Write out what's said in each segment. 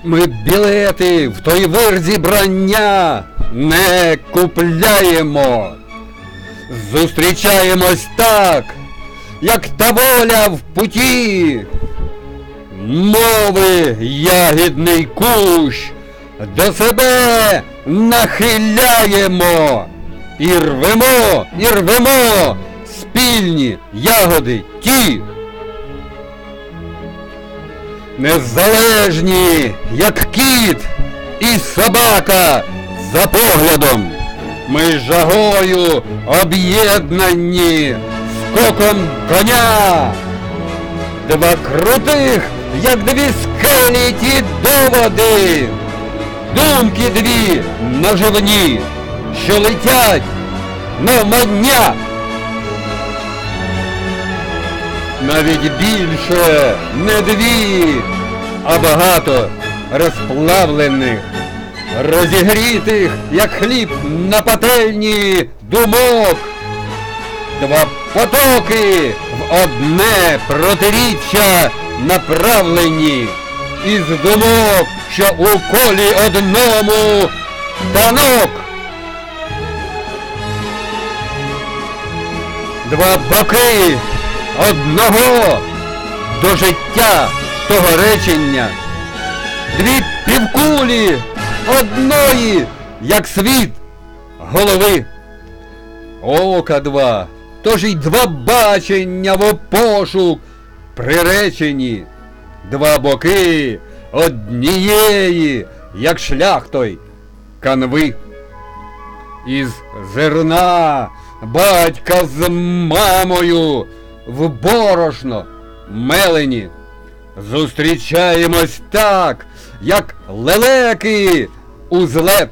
Ми білети в той вир зібрання не купляємо. Зустрічаємось так, як та воля в путі. Мови ягідний кущ до себе нахиляємо. І рвемо спільні ягоди ті. Незалежні, як кіт і собака за поглядом. Ми жагою об'єднані скоком коня. Два крутих, як дві скелі ті доводи. Думки дві наживні, що летять навмання. Навіть більше не дві, а багато розплавлених, розігрітих, як хліб на пательні, думок. Два потоки в одне протиріччя направлені, із думок, що у колі одному танок. Два боки одного до життя того речення, дві півкулі одної, як світ голови. Ока два, тож й два бачення в пошук приречені, два боки однієї, як шлях той канви. Із зерна батька з мамою в борошно мелені. Зустрічаємось так, як лелеки у злет.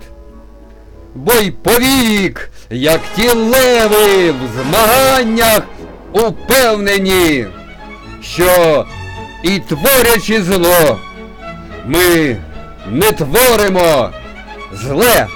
Бо й повік, як ті леви в змаганнях упевнені, що і творячи зло, ми не творимо зле.